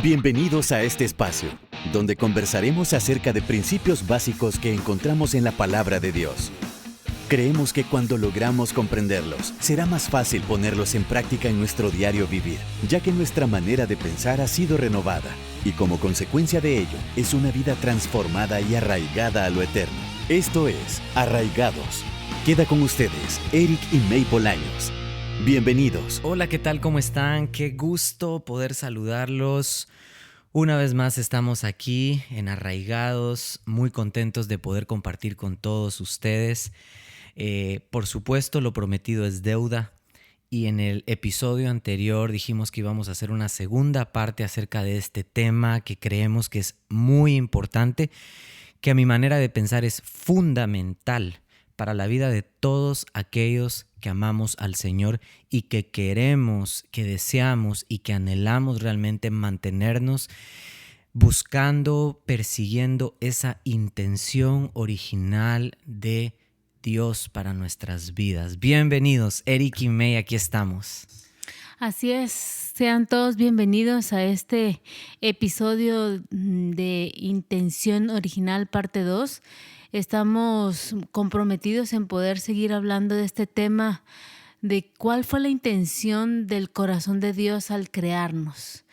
Bienvenidos a este espacio, donde conversaremos acerca de principios básicos que encontramos en la palabra de Dios. Creemos que cuando logramos comprenderlos, será más fácil ponerlos en práctica en nuestro diario vivir, ya que nuestra manera de pensar ha sido renovada, y como consecuencia de ello, es una vida transformada y arraigada a lo eterno. Esto es Arraigados. Queda con ustedes, Eric y May Bolaños. Bienvenidos. Hola, ¿qué tal? ¿Cómo están? Qué gusto poder saludarlos. Una vez más estamos aquí en Arraigados, muy contentos de poder compartir con todos ustedes. Por supuesto, lo prometido es deuda. Y en el episodio anterior dijimos que íbamos a hacer una segunda parte acerca de este tema que creemos que es muy importante, que a mi manera de pensar es fundamental para la vida de todos aquellos que amamos al Señor y que queremos, que deseamos y que anhelamos realmente mantenernos buscando, persiguiendo esa intención original de Dios para nuestras vidas. Bienvenidos, Eric y May, aquí estamos. Así es, sean todos bienvenidos a este episodio de Intención Original parte 2. Estamos comprometidos en poder seguir hablando de este tema de cuál fue la intención del corazón de Dios al crearnos.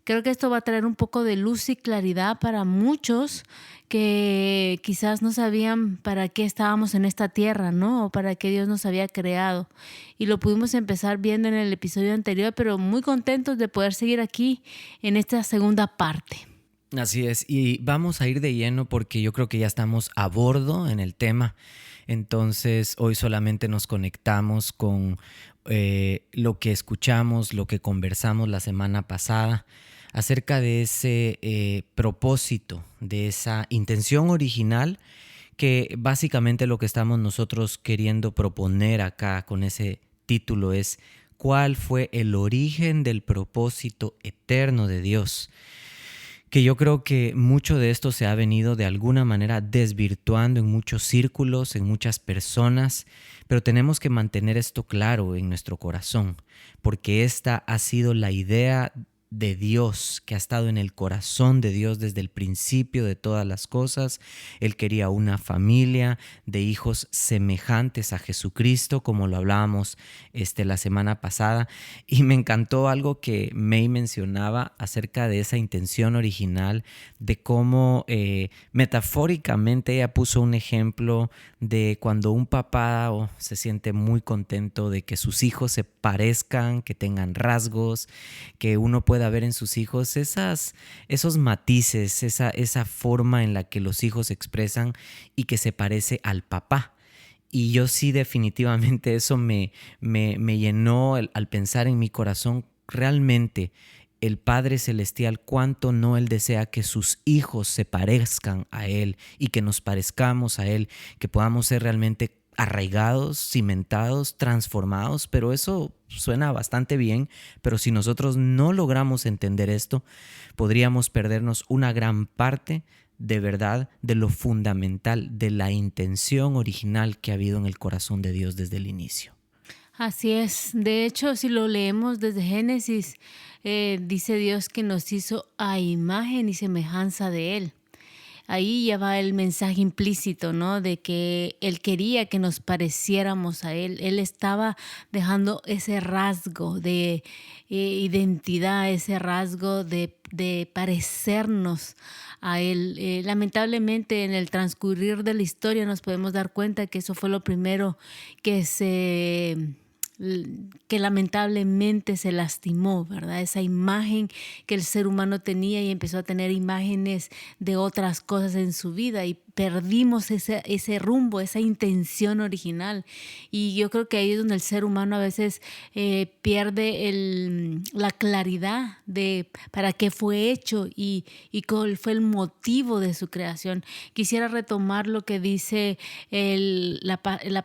Creo que esto va a traer un poco de luz y claridad para muchos que quizás no sabían para qué estábamos en esta tierra, ¿no? O para qué Dios nos había creado. Y lo pudimos empezar viendo en el episodio anterior, pero muy contentos de poder seguir aquí en esta segunda parte. Así es, y vamos a ir de lleno porque yo creo que ya estamos a bordo en el tema. Entonces hoy solamente nos conectamos con lo que escuchamos, lo que conversamos la semana pasada acerca de ese propósito, de esa intención original, que básicamente lo que estamos nosotros queriendo proponer acá con ese título es ¿cuál fue el origen del propósito eterno de Dios? Que yo creo que mucho de esto se ha venido de alguna manera desvirtuando en muchos círculos, en muchas personas, pero tenemos que mantener esto claro en nuestro corazón, porque esta ha sido la idea de Dios, que ha estado en el corazón de Dios desde el principio de todas las cosas. Él quería una familia de hijos semejantes a Jesucristo, como lo hablábamos la semana pasada, y me encantó algo que May mencionaba acerca de esa intención original, de cómo metafóricamente ella puso un ejemplo de cuando un papá se siente muy contento de que sus hijos se parezcan, que tengan rasgos, que uno pueda ver en sus hijos esos matices, esa forma en la que los hijos expresan y que se parece al papá. Y yo sí, definitivamente eso me llenó al pensar en mi corazón realmente el Padre Celestial, cuánto no Él desea que sus hijos se parezcan a Él y que nos parezcamos a Él, que podamos ser realmente arraigados, cimentados, transformados, pero eso suena bastante bien, pero si nosotros no logramos entender esto, podríamos perdernos una gran parte de verdad de lo fundamental, de la intención original que ha habido en el corazón de Dios desde el inicio. Así es. De hecho, si lo leemos desde Génesis, dice Dios que nos hizo a imagen y semejanza de Él. Ahí ya va el mensaje implícito, ¿no? De que Él quería que nos pareciéramos a Él. Él estaba dejando ese rasgo de identidad, ese rasgo de parecernos a Él. Lamentablemente, en el transcurrir de la historia nos podemos dar cuenta que eso fue lo primero que lamentablemente se lastimó, ¿verdad? Esa imagen que el ser humano tenía y empezó a tener imágenes de otras cosas en su vida y perdimos ese rumbo, esa intención original. Y yo creo que ahí es donde el ser humano a veces pierde la claridad de para qué fue hecho y cuál fue el motivo de su creación. Quisiera retomar lo que dice la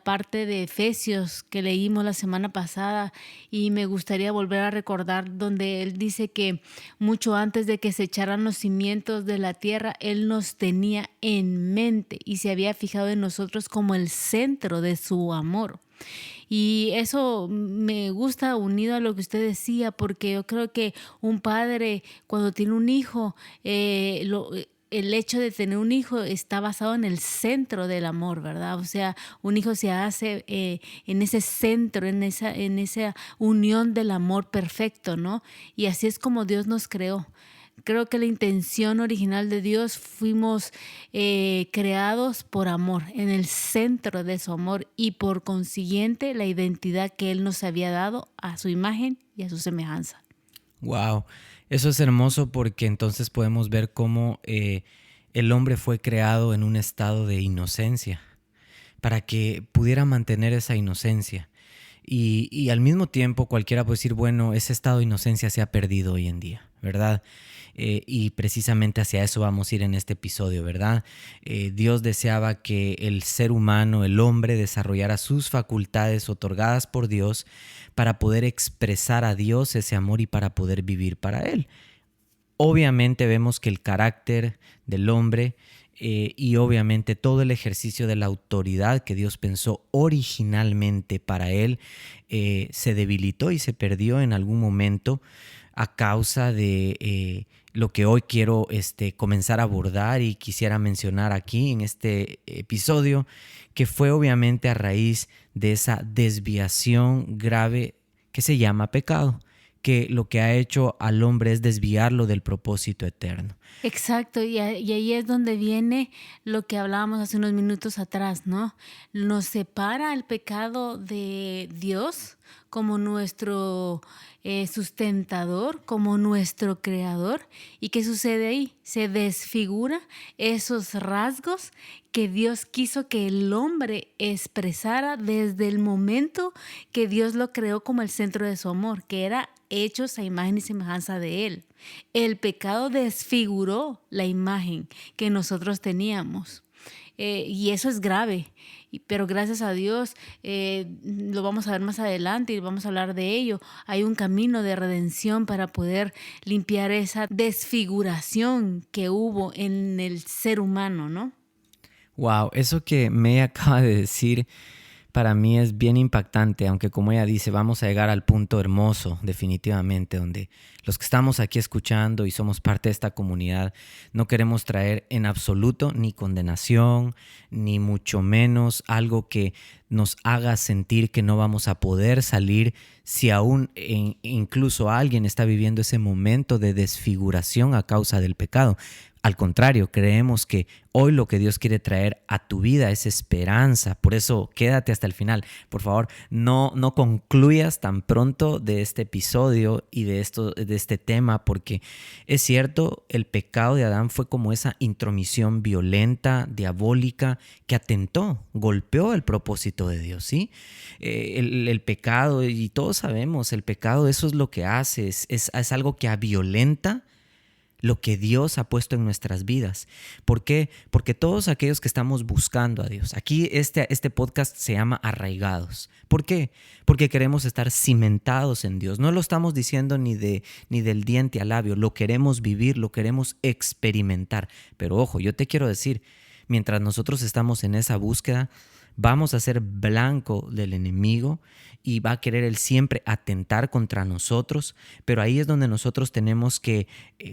parte de Efesios que leímos la semana pasada y me gustaría volver a recordar donde él dice que mucho antes de que se echaran los cimientos de la tierra, Él nos tenía en mente y se había fijado en nosotros como el centro de su amor. Y eso me gusta unido a lo que usted decía, porque yo creo que un padre cuando tiene un hijo, el hecho de tener un hijo está basado en el centro del amor, ¿verdad? O sea, un hijo se hace en ese centro, en esa unión del amor perfecto, ¿no? Y así es como Dios nos creó. Creo que la intención original de Dios fuimos creados por amor, en el centro de su amor y por consiguiente la identidad que Él nos había dado a su imagen y a su semejanza. Wow, eso es hermoso porque entonces podemos ver cómo el hombre fue creado en un estado de inocencia para que pudiera mantener esa inocencia. Y al mismo tiempo cualquiera puede decir, bueno, ese estado de inocencia se ha perdido hoy en día, ¿verdad? Y precisamente hacia eso vamos a ir en este episodio, ¿verdad? Dios deseaba que el ser humano, el hombre, desarrollara sus facultades otorgadas por Dios para poder expresar a Dios ese amor y para poder vivir para Él. Obviamente vemos que el carácter del hombre y obviamente todo el ejercicio de la autoridad que Dios pensó originalmente para él se debilitó y se perdió en algún momento a causa de lo que hoy quiero comenzar a abordar y quisiera mencionar aquí en este episodio, que fue obviamente a raíz de esa desviación grave que se llama pecado, que lo que ha hecho al hombre es desviarlo del propósito eterno. Exacto, y ahí es donde viene lo que hablábamos hace unos minutos atrás, ¿no? Nos separa el pecado de Dios como nuestro sustentador, como nuestro creador. ¿Y qué sucede ahí? Se desfigura esos rasgos que Dios quiso que el hombre expresara desde el momento que Dios lo creó como el centro de su amor, que era hechos a imagen y semejanza de Él. El pecado desfiguró la imagen que nosotros teníamos. Y eso es grave, pero gracias a Dios, lo vamos a ver más adelante y vamos a hablar de ello. Hay un camino de redención para poder limpiar esa desfiguración que hubo en el ser humano, ¿no? Wow, eso que May acaba de decir para mí es bien impactante, aunque como ella dice, vamos a llegar al punto hermoso definitivamente, donde los que estamos aquí escuchando y somos parte de esta comunidad, no queremos traer en absoluto ni condenación, ni mucho menos algo que nos haga sentir que no vamos a poder salir si aún incluso alguien está viviendo ese momento de desfiguración a causa del pecado. Al contrario, creemos que hoy lo que Dios quiere traer a tu vida es esperanza. Por eso quédate hasta el final. Por favor, no concluyas tan pronto de este episodio y de este tema, porque es cierto, el pecado de Adán fue como esa intromisión violenta, diabólica, que atentó, golpeó el propósito de Dios, ¿sí? El pecado, y todos sabemos, el pecado eso es lo que hace, es algo que violenta lo que Dios ha puesto en nuestras vidas. ¿Por qué? Porque todos aquellos que estamos buscando a Dios, aquí este podcast se llama Arraigados. ¿Por qué? Porque queremos estar cimentados en Dios. No lo estamos diciendo ni del diente al labio, lo queremos vivir, lo queremos experimentar. Pero ojo, yo te quiero decir, mientras nosotros estamos en esa búsqueda, vamos a ser blanco del enemigo y va a querer él siempre atentar contra nosotros, pero ahí es donde nosotros tenemos que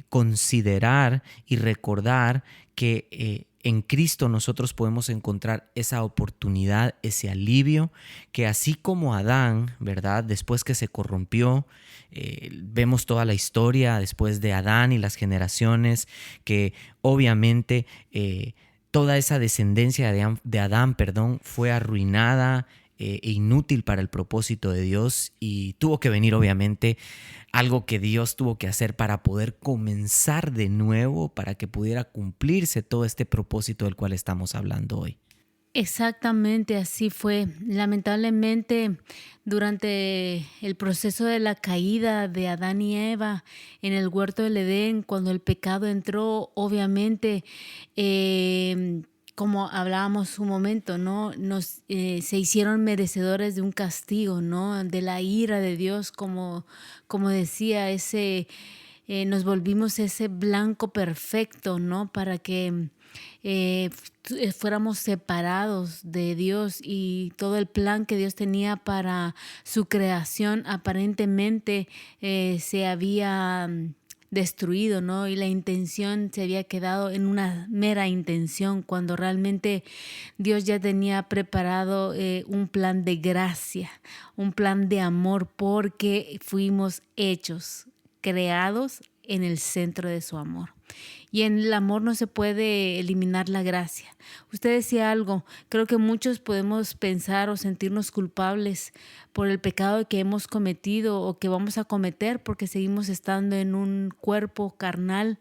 considerar y recordar que en Cristo nosotros podemos encontrar esa oportunidad, ese alivio, que así como Adán, ¿verdad? Después que se corrompió, vemos toda la historia después de Adán y las generaciones que obviamente toda esa descendencia de Adán, fue arruinada e inútil para el propósito de Dios, y tuvo que venir obviamente algo que Dios tuvo que hacer para poder comenzar de nuevo, para que pudiera cumplirse todo este propósito del cual estamos hablando hoy. Exactamente, así fue. Lamentablemente, durante el proceso de la caída de Adán y Eva en el huerto del Edén, cuando el pecado entró, obviamente, como hablábamos un momento, ¿no? Se hicieron merecedores de un castigo, ¿no? De la ira de Dios, como decía, nos volvimos ese blanco perfecto, ¿no? Para que fuéramos separados de Dios, y todo el plan que Dios tenía para su creación aparentemente se había destruido, ¿no? Y la intención se había quedado en una mera intención, cuando realmente Dios ya tenía preparado un plan de gracia, un plan de amor, porque fuimos hechos, creados en el centro de su amor. Y en el amor no se puede eliminar la gracia. Usted decía algo, creo que muchos podemos pensar o sentirnos culpables por el pecado que hemos cometido o que vamos a cometer, porque seguimos estando en un cuerpo carnal,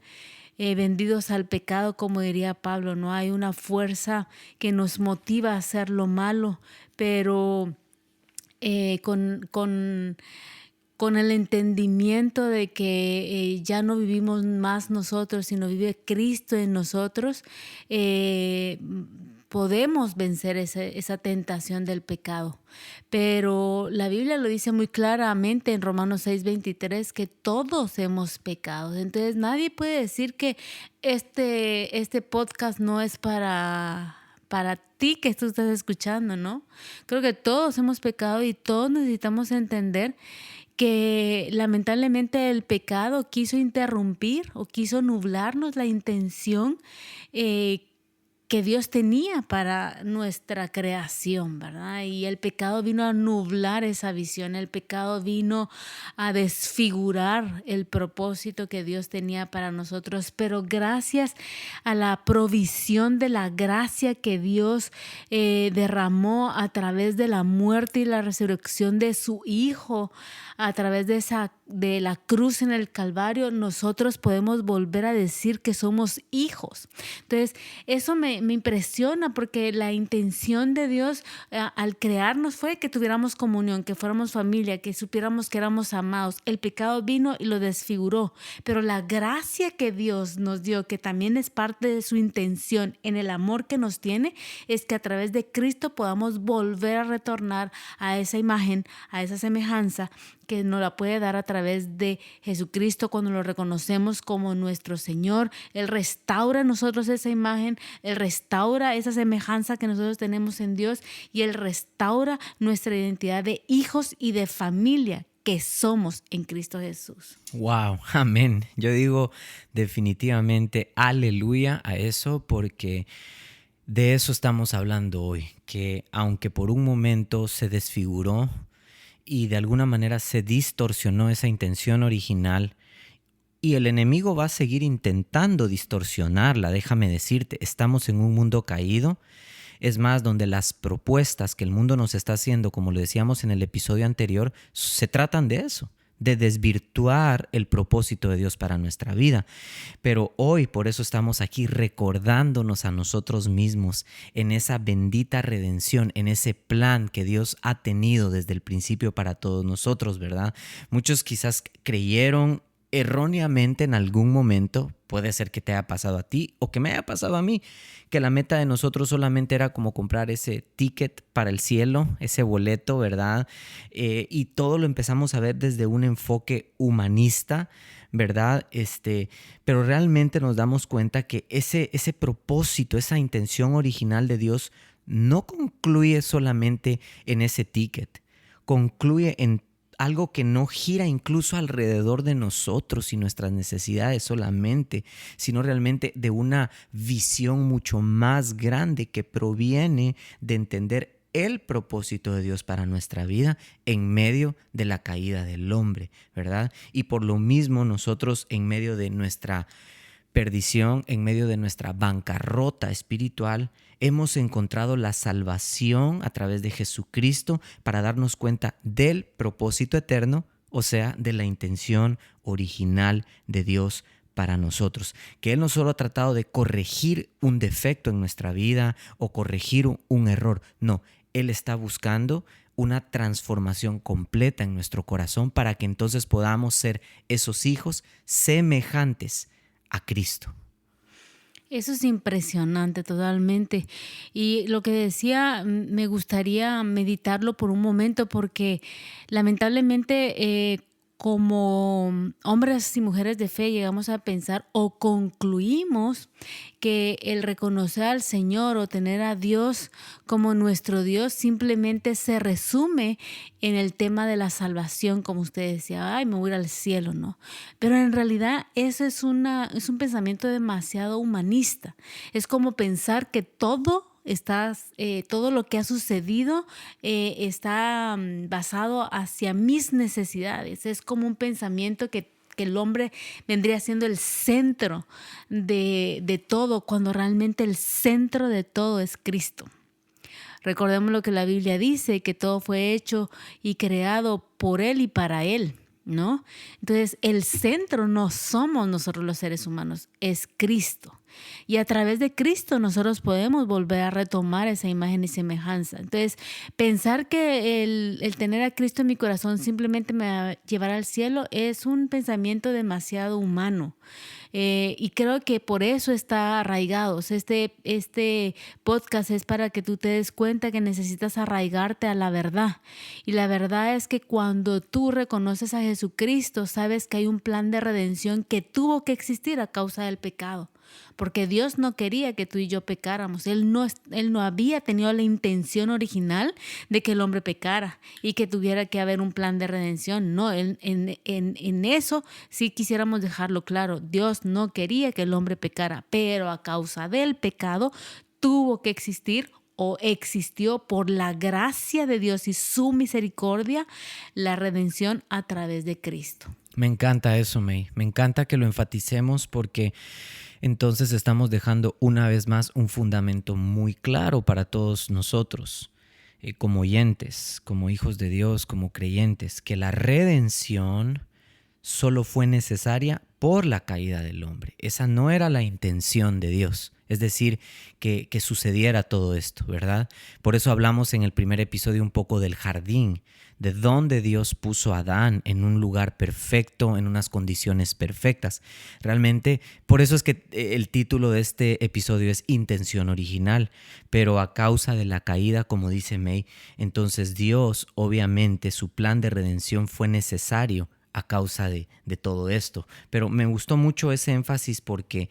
vendidos al pecado, como diría Pablo. No hay una fuerza que nos motiva a hacer lo malo, pero con el entendimiento de que ya no vivimos más nosotros, sino vive Cristo en nosotros, podemos vencer esa tentación del pecado. Pero la Biblia lo dice muy claramente en Romanos 6:23, que todos hemos pecado. Entonces nadie puede decir que este podcast no es para ti que tú estás escuchando, ¿no? Creo que todos hemos pecado y todos necesitamos entender que lamentablemente el pecado quiso interrumpir o quiso nublarnos la intención que Dios tenía para nuestra creación, ¿verdad? Y el pecado vino a nublar esa visión, el pecado vino a desfigurar el propósito que Dios tenía para nosotros, pero gracias a la provisión de la gracia que Dios derramó a través de la muerte y la resurrección de su Hijo, a través de la cruz en el Calvario, nosotros podemos volver a decir que somos hijos. Entonces, eso me impresiona, porque la intención de Dios al crearnos fue que tuviéramos comunión, que fuéramos familia, que supiéramos que éramos amados. El pecado vino y lo desfiguró, pero la gracia que Dios nos dio, que también es parte de su intención en el amor que nos tiene, es que a través de Cristo podamos volver a retornar a esa imagen, a esa semejanza que nos la puede dar a través de Jesucristo cuando lo reconocemos como nuestro Señor. Él restaura en nosotros esa imagen, Él restaura esa semejanza que nosotros tenemos en Dios, y Él restaura nuestra identidad de hijos y de familia que somos en Cristo Jesús. Wow, amén. Yo digo definitivamente aleluya a eso, porque de eso estamos hablando hoy, que aunque por un momento se desfiguró y de alguna manera se distorsionó esa intención original, y el enemigo va a seguir intentando distorsionarla, déjame decirte, estamos en un mundo caído. Es más, donde las propuestas que el mundo nos está haciendo, como lo decíamos en el episodio anterior, se tratan de eso, de desvirtuar el propósito de Dios para nuestra vida. Pero hoy por eso estamos aquí recordándonos a nosotros mismos en esa bendita redención, en ese plan que Dios ha tenido desde el principio para todos nosotros, ¿verdad? Muchos quizás creyeron erróneamente en algún momento, puede ser que te haya pasado a ti o que me haya pasado a mí, que la meta de nosotros solamente era como comprar ese ticket para el cielo, ese boleto, ¿verdad? Y todo lo empezamos a ver desde un enfoque humanista, ¿verdad? Pero realmente nos damos cuenta que ese propósito, esa intención original de Dios no concluye solamente en ese ticket, concluye en algo que no gira incluso alrededor de nosotros y nuestras necesidades solamente, sino realmente de una visión mucho más grande que proviene de entender el propósito de Dios para nuestra vida en medio de la caída del hombre, ¿verdad? Y por lo mismo nosotros en medio de nuestra perdición, en medio de nuestra bancarrota espiritual, hemos encontrado la salvación a través de Jesucristo para darnos cuenta del propósito eterno, o sea, de la intención original de Dios para nosotros. Que Él no solo ha tratado de corregir un defecto en nuestra vida o corregir un error, no, Él está buscando una transformación completa en nuestro corazón para que entonces podamos ser esos hijos semejantes a Cristo. Eso es impresionante totalmente. Y lo que decía, me gustaría meditarlo por un momento, porque lamentablemente como hombres y mujeres de fe llegamos a pensar o concluimos que el reconocer al Señor o tener a Dios como nuestro Dios simplemente se resume en el tema de la salvación, como usted decía, ay, me voy a ir al cielo, ¿no? Pero en realidad eso es un pensamiento demasiado humanista. Es como pensar que todo lo que ha sucedido está basado hacia mis necesidades. Es como un pensamiento que el hombre vendría siendo el centro de todo, cuando realmente el centro de todo es Cristo. Recordemos lo que la Biblia dice, que todo fue hecho y creado por Él y para Él, ¿no? Entonces, el centro no somos nosotros los seres humanos, es Cristo. Y a través de Cristo nosotros podemos volver a retomar esa imagen y semejanza. Entonces, pensar que el tener a Cristo en mi corazón simplemente me va a llevar al cielo es un pensamiento demasiado humano. Y creo que por eso está arraigado. Este podcast es para que tú te des cuenta que necesitas arraigarte a la verdad. Y la verdad es que cuando tú reconoces a Jesucristo, sabes que hay un plan de redención que tuvo que existir a causa del pecado. Porque Dios no quería que tú y yo pecáramos. Él no había tenido la intención original de que el hombre pecara y que tuviera que haber un plan de redención. No, en eso sí quisiéramos dejarlo claro. Dios no quería que el hombre pecara, pero a causa del pecado tuvo que existir o existió por la gracia de Dios y su misericordia la redención a través de Cristo. Me encanta eso, May. Me encanta que lo enfaticemos porque entonces estamos dejando una vez más un fundamento muy claro para todos nosotros, como oyentes, como hijos de Dios, como creyentes, que la redención solo fue necesaria por la caída del hombre. Esa no era la intención de Dios. Es decir, que sucediera todo esto, ¿verdad? Por eso hablamos en el primer episodio un poco del jardín, de dónde Dios puso a Adán en un lugar perfecto, en unas condiciones perfectas. Realmente, por eso es que el título de este episodio es Intención Original, pero a causa de la caída, como dice May, entonces Dios, obviamente, su plan de redención fue necesario a causa de todo esto. Pero me gustó mucho ese énfasis porque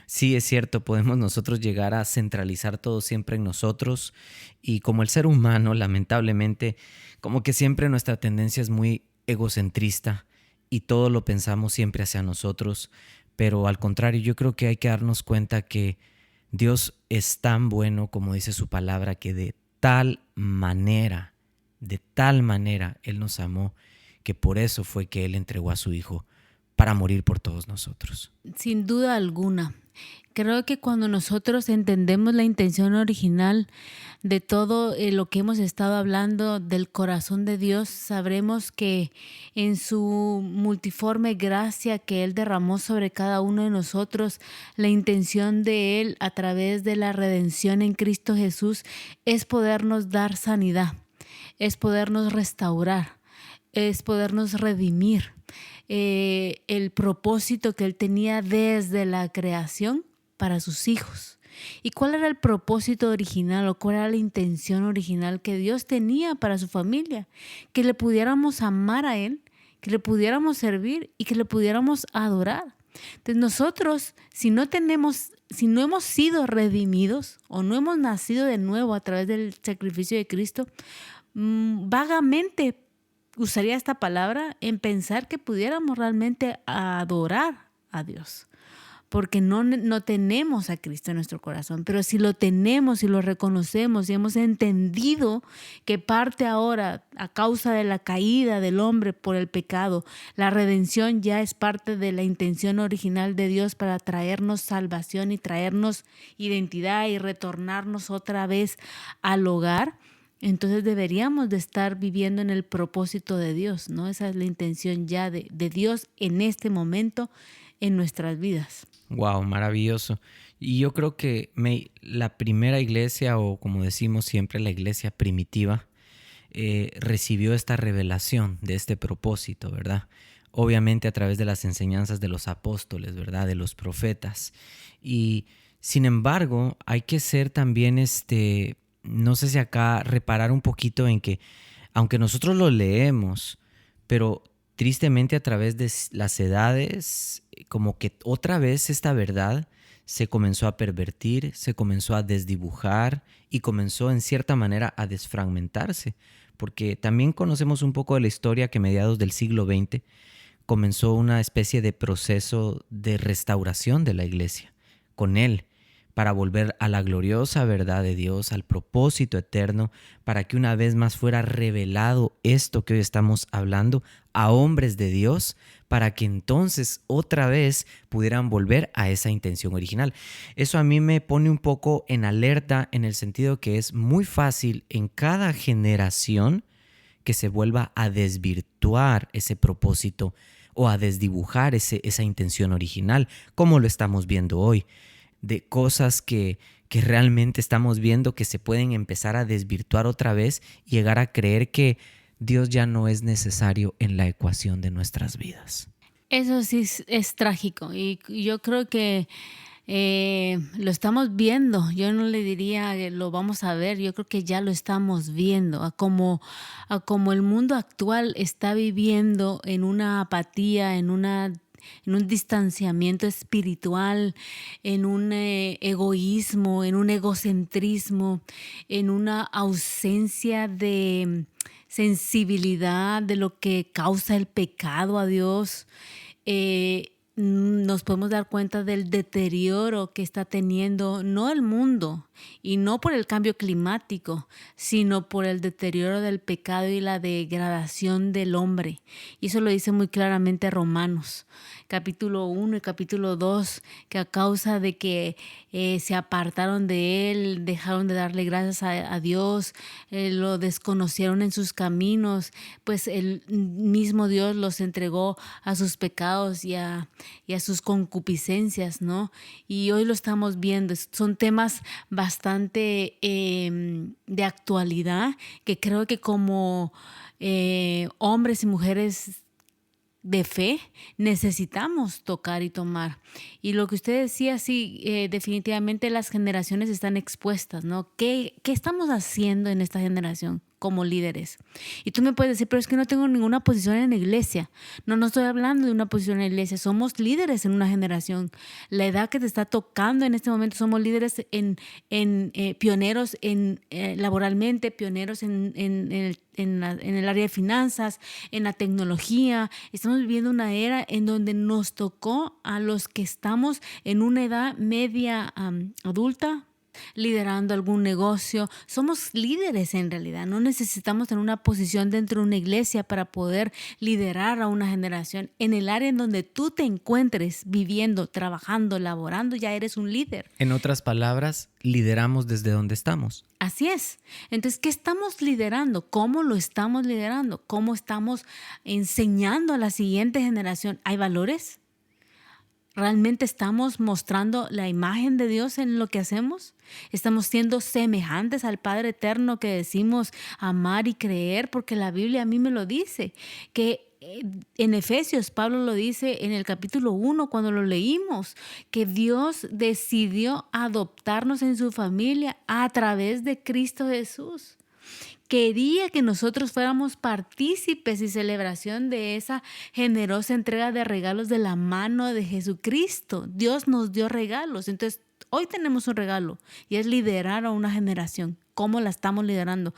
sí es cierto, podemos nosotros llegar a centralizar todo siempre en nosotros y como el ser humano, lamentablemente, como que siempre nuestra tendencia es muy egocentrista y todo lo pensamos siempre hacia nosotros, pero al contrario, yo creo que hay que darnos cuenta que Dios es tan bueno, como dice su palabra, que de tal manera Él nos amó, que por eso fue que Él entregó a su Hijo para morir por todos nosotros. Sin duda alguna. Creo que cuando nosotros entendemos la intención original de todo lo que hemos estado hablando del corazón de Dios, sabremos que en su multiforme gracia que Él derramó sobre cada uno de nosotros, la intención de Él a través de la redención en Cristo Jesús es podernos dar sanidad, es podernos restaurar, es podernos redimir. El propósito que Él tenía desde la creación para sus hijos. ¿Y cuál era el propósito original o cuál era la intención original que Dios tenía para su familia? Que le pudiéramos amar a Él, que le pudiéramos servir y que le pudiéramos adorar. Entonces nosotros, si no hemos sido redimidos o no hemos nacido de nuevo a través del sacrificio de Cristo, vagamente usaría esta palabra en pensar que pudiéramos realmente adorar a Dios. Porque no tenemos a Cristo en nuestro corazón, pero si lo tenemos y lo reconocemos y hemos entendido que parte ahora a causa de la caída del hombre por el pecado, la redención ya es parte de la intención original de Dios para traernos salvación y traernos identidad y retornarnos otra vez al hogar, entonces deberíamos de estar viviendo en el propósito de Dios, ¿no? Esa es la intención ya de Dios en este momento en nuestras vidas. Wow, maravilloso. Y yo creo que la primera iglesia, o como decimos siempre, la iglesia primitiva, recibió esta revelación de este propósito, ¿verdad? Obviamente a través de las enseñanzas de los apóstoles, ¿verdad? De los profetas. Y sin embargo, hay que ser también, no sé si acá reparar un poquito en que, aunque nosotros lo leemos, pero tristemente a través de las edades, como que otra vez esta verdad se comenzó a pervertir, se comenzó a desdibujar y comenzó en cierta manera a desfragmentarse. Porque también conocemos un poco de la historia que a mediados del siglo XX comenzó una especie de proceso de restauración de la iglesia con él, para volver a la gloriosa verdad de Dios, al propósito eterno, para que una vez más fuera revelado esto que hoy estamos hablando a hombres de Dios, para que entonces otra vez pudieran volver a esa intención original. Eso a mí me pone un poco en alerta en el sentido que es muy fácil en cada generación que se vuelva a desvirtuar ese propósito o a desdibujar esa intención original, como lo estamos viendo hoy, de cosas que realmente estamos viendo que se pueden empezar a desvirtuar otra vez y llegar a creer que Dios ya no es necesario en la ecuación de nuestras vidas. Eso sí es trágico y yo creo que lo estamos viendo. Yo no le diría que lo vamos a ver, yo creo que ya lo estamos viendo, a como el mundo actual está viviendo en una apatía, en un distanciamiento espiritual, en un egoísmo, en un egocentrismo, en una ausencia de sensibilidad de lo que causa el pecado a Dios. Nos podemos dar cuenta del deterioro que está teniendo no el mundo y no por el cambio climático, sino por el deterioro del pecado y la degradación del hombre. Y eso lo dice muy claramente Romanos, capítulo 1 y capítulo 2, que a causa de que se apartaron de Él, dejaron de darle gracias a Dios, lo desconocieron en sus caminos, pues el mismo Dios los entregó a sus pecados y a sus concupiscencias, ¿no? Y hoy lo estamos viendo. Son temas bastante de actualidad que creo que como hombres y mujeres de fe necesitamos tocar y tomar. Y lo que usted decía, sí, definitivamente las generaciones están expuestas, ¿no? ¿Qué estamos haciendo en esta generación como líderes? Y tú me puedes decir, pero es que no tengo ninguna posición en la iglesia. No estoy hablando de una posición en la iglesia. Somos líderes en una generación. La edad que te está tocando en este momento, somos líderes pioneros laboralmente, pioneros en el área de finanzas, en la tecnología. Estamos viviendo una era en donde nos tocó a los que estamos en una edad media adulta, liderando algún negocio. Somos líderes en realidad. No necesitamos tener una posición dentro de una iglesia para poder liderar a una generación. En el área en donde tú te encuentres viviendo, trabajando, laborando, ya eres un líder. En otras palabras, lideramos desde donde estamos. Así es. Entonces, ¿qué estamos liderando? ¿Cómo lo estamos liderando? ¿Cómo estamos enseñando a la siguiente generación? ¿Hay valores? ¿Realmente estamos mostrando la imagen de Dios en lo que hacemos? ¿Estamos siendo semejantes al Padre Eterno que decimos amar y creer? Porque la Biblia a mí me lo dice, que en Efesios, Pablo lo dice en el capítulo 1 cuando lo leímos, que Dios decidió adoptarnos en su familia a través de Cristo Jesús. Quería que nosotros fuéramos partícipes y celebración de esa generosa entrega de regalos de la mano de Jesucristo. Dios nos dio regalos. Entonces, hoy tenemos un regalo y es liderar a una generación. ¿Cómo la estamos liderando?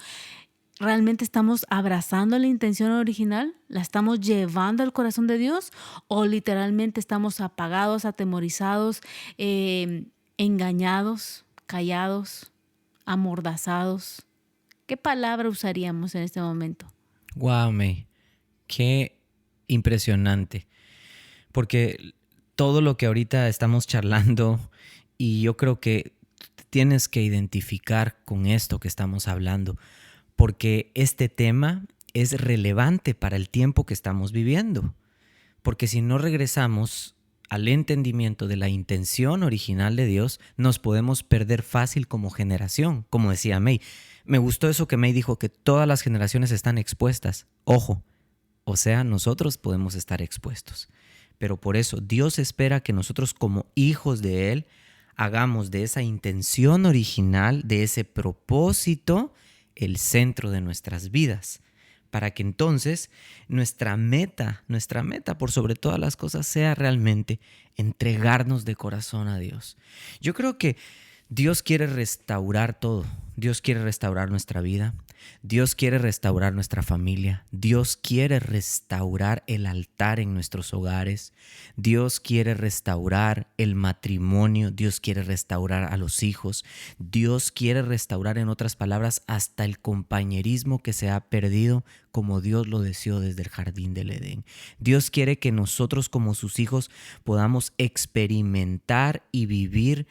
¿Realmente estamos abrazando la intención original? ¿La estamos llevando al corazón de Dios? ¿O literalmente estamos apagados, atemorizados, engañados, callados, amordazados? ¿Qué palabra usaríamos en este momento? Wow, May, qué impresionante. Porque todo lo que ahorita estamos charlando, y yo creo que tienes que identificar con esto que estamos hablando, porque este tema es relevante para el tiempo que estamos viviendo. Porque si no regresamos al entendimiento de la intención original de Dios, nos podemos perder fácil como generación, como decía May. Me gustó eso que May dijo, que todas las generaciones están expuestas. Ojo, o sea, nosotros podemos estar expuestos. Pero por eso Dios espera que nosotros como hijos de Él hagamos de esa intención original, de ese propósito, el centro de nuestras vidas. para que entonces nuestra meta por sobre todas las cosas sea realmente entregarnos de corazón a Dios. Yo creo que Dios quiere restaurar todo. Dios quiere restaurar nuestra vida. Dios quiere restaurar nuestra familia. Dios quiere restaurar el altar en nuestros hogares. Dios quiere restaurar el matrimonio. Dios quiere restaurar a los hijos. Dios quiere restaurar, en otras palabras, hasta el compañerismo que se ha perdido como Dios lo deseó desde el jardín del Edén. Dios quiere que nosotros como sus hijos podamos experimentar y vivir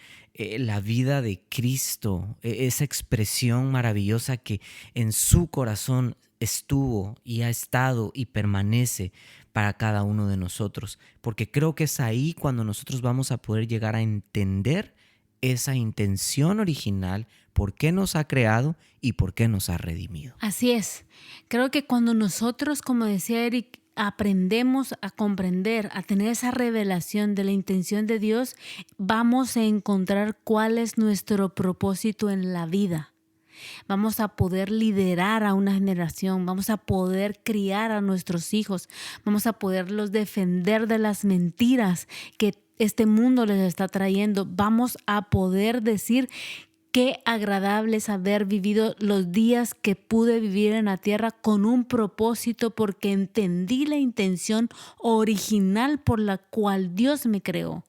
la vida de Cristo, esa expresión maravillosa que en su corazón estuvo y ha estado y permanece para cada uno de nosotros, porque creo que es ahí cuando nosotros vamos a poder llegar a entender esa intención original, por qué nos ha creado y por qué nos ha redimido. Así es. Creo que cuando nosotros, como decía Eric, aprendemos a comprender, a tener esa revelación de la intención de Dios, vamos a encontrar cuál es nuestro propósito en la vida. Vamos a poder liderar a una generación, vamos a poder criar a nuestros hijos, vamos a poderlos defender de las mentiras que este mundo les está trayendo. Vamos a poder decir: qué agradable es haber vivido los días que pude vivir en la tierra con un propósito, porque entendí la intención original por la cual Dios me creó,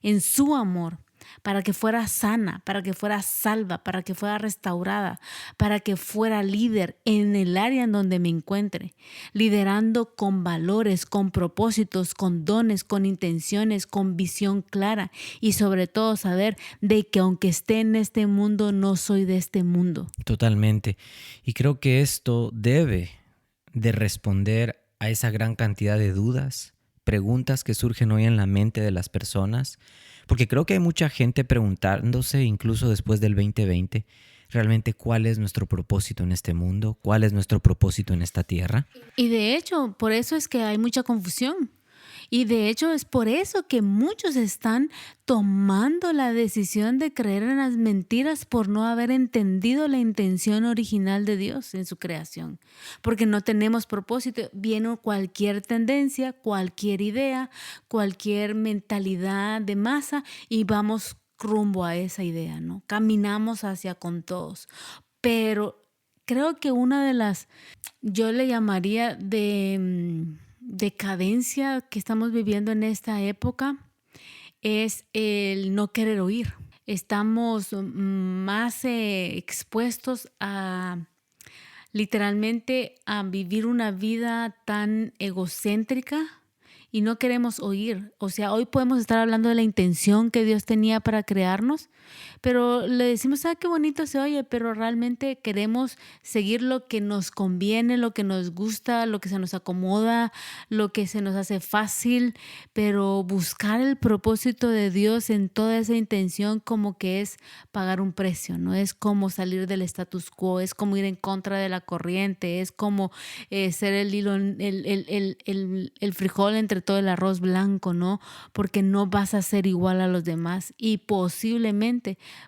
en su amor, para que fuera sana, para que fuera salva, para que fuera restaurada, para que fuera líder en el área en donde me encuentre, liderando con valores, con propósitos, con dones, con intenciones, con visión clara, y sobre todo saber de que aunque esté en este mundo, no soy de este mundo. Totalmente. Y creo que esto debe de responder a esa gran cantidad de dudas, preguntas que surgen hoy en la mente de las personas, porque creo que hay mucha gente preguntándose, incluso después del 2020, realmente cuál es nuestro propósito en este mundo, cuál es nuestro propósito en esta tierra. Y de hecho, por eso es que hay mucha confusión. Y de hecho es por eso que muchos están tomando la decisión de creer en las mentiras por no haber entendido la intención original de Dios en su creación. Porque no tenemos propósito. Viene cualquier tendencia, cualquier idea, cualquier mentalidad de masa y vamos rumbo a esa idea, ¿no? Caminamos hacia con todos. Pero creo que una de las, yo le llamaría de decadencia que estamos viviendo en esta época es el no querer oír. Estamos más expuestos a literalmente a vivir una vida tan egocéntrica y no queremos oír. O sea, hoy podemos estar hablando de la intención que Dios tenía para crearnos, pero le decimos: qué bonito se oye, pero realmente queremos seguir lo que nos conviene, lo que nos gusta, lo que se nos acomoda, lo que se nos hace fácil, pero buscar el propósito de Dios en toda esa intención como que es pagar un precio, ¿no? Es como salir del status quo, es como ir en contra de la corriente, es como ser el hilo, el frijol entre todo el arroz blanco, ¿no? Porque no vas a ser igual a los demás y posiblemente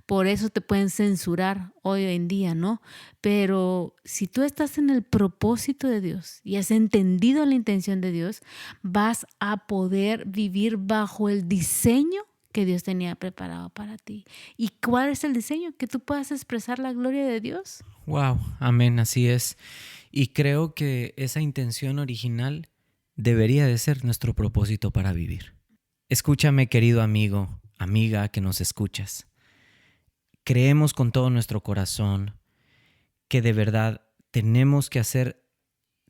por eso te pueden censurar hoy en día, ¿no? Pero si tú estás en el propósito de Dios y has entendido la intención de Dios, vas a poder vivir bajo el diseño que Dios tenía preparado para ti. ¿Y cuál es el diseño? Que tú puedas expresar la gloria de Dios. Wow, amén, así es. Y creo que esa intención original debería de ser nuestro propósito para vivir. Escúchame, querido amigo, amiga que nos escuchas. Creemos con todo nuestro corazón que de verdad tenemos que hacer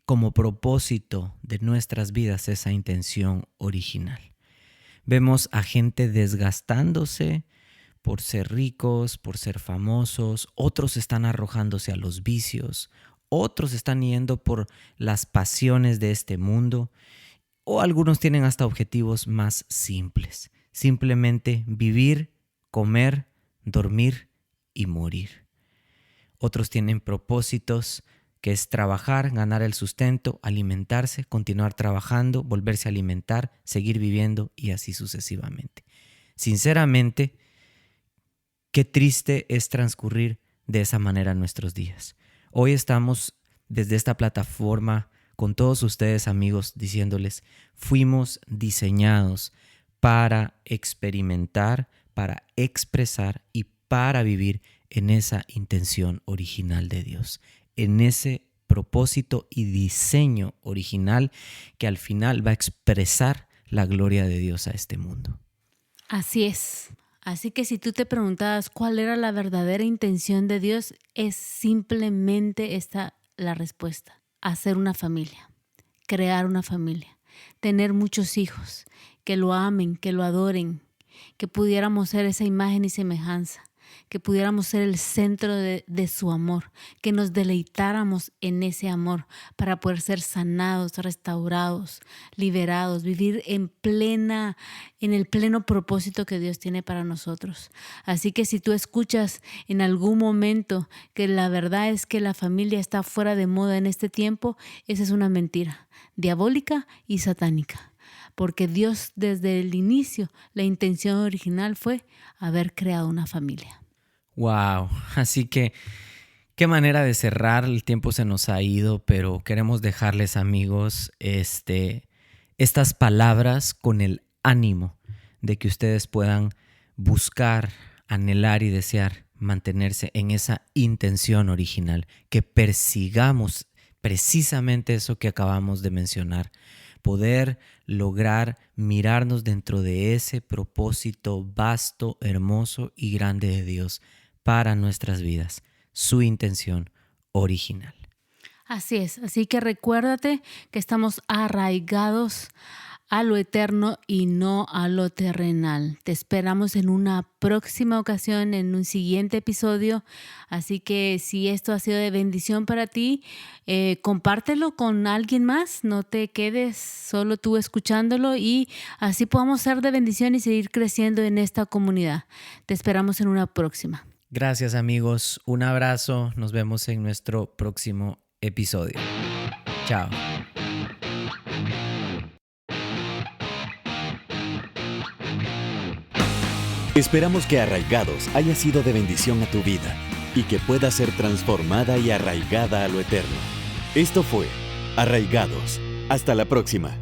como propósito de nuestras vidas esa intención original. Vemos a gente desgastándose por ser ricos, por ser famosos, otros están arrojándose a los vicios, otros están yendo por las pasiones de este mundo, o algunos tienen hasta objetivos más simples, simplemente vivir, comer, dormir y morir. Otros tienen propósitos que es trabajar, ganar el sustento, alimentarse, continuar trabajando, volverse a alimentar, seguir viviendo y así sucesivamente. Sinceramente, qué triste es transcurrir de esa manera nuestros días. Hoy estamos desde esta plataforma con todos ustedes, amigos, diciéndoles, fuimos diseñados para experimentar, para expresar y para vivir en esa intención original de Dios, en ese propósito y diseño original que al final va a expresar la gloria de Dios a este mundo. Así es. Así que si tú te preguntabas cuál era la verdadera intención de Dios, es simplemente esta la respuesta: hacer una familia, crear una familia, tener muchos hijos, que lo amen, que lo adoren, que pudiéramos ser esa imagen y semejanza, que pudiéramos ser el centro de su amor, que nos deleitáramos en ese amor para poder ser sanados, restaurados, liberados, vivir en el pleno propósito que Dios tiene para nosotros. Así que si tú escuchas en algún momento que la verdad es que la familia está fuera de moda en este tiempo, esa es una mentira diabólica y satánica. Porque Dios desde el inicio, la intención original fue haber creado una familia. Wow, así que qué manera de cerrar, el tiempo se nos ha ido, pero queremos dejarles, amigos, estas palabras con el ánimo de que ustedes puedan buscar, anhelar y desear mantenerse en esa intención original, que persigamos precisamente eso que acabamos de mencionar, poder lograr mirarnos dentro de ese propósito vasto, hermoso y grande de Dios para nuestras vidas, su intención original. Así es, así que recuérdate que estamos arraigados a lo eterno y no a lo terrenal. Te esperamos en una próxima ocasión, en un siguiente episodio. Así que si esto ha sido de bendición para ti, compártelo con alguien más. No te quedes solo tú escuchándolo y así podamos ser de bendición y seguir creciendo en esta comunidad. Te esperamos en una próxima. Gracias, amigos. Un abrazo. Nos vemos en nuestro próximo episodio. Chao. Esperamos que Arraigados haya sido de bendición a tu vida y que pueda ser transformada y arraigada a lo eterno. Esto fue Arraigados. Hasta la próxima.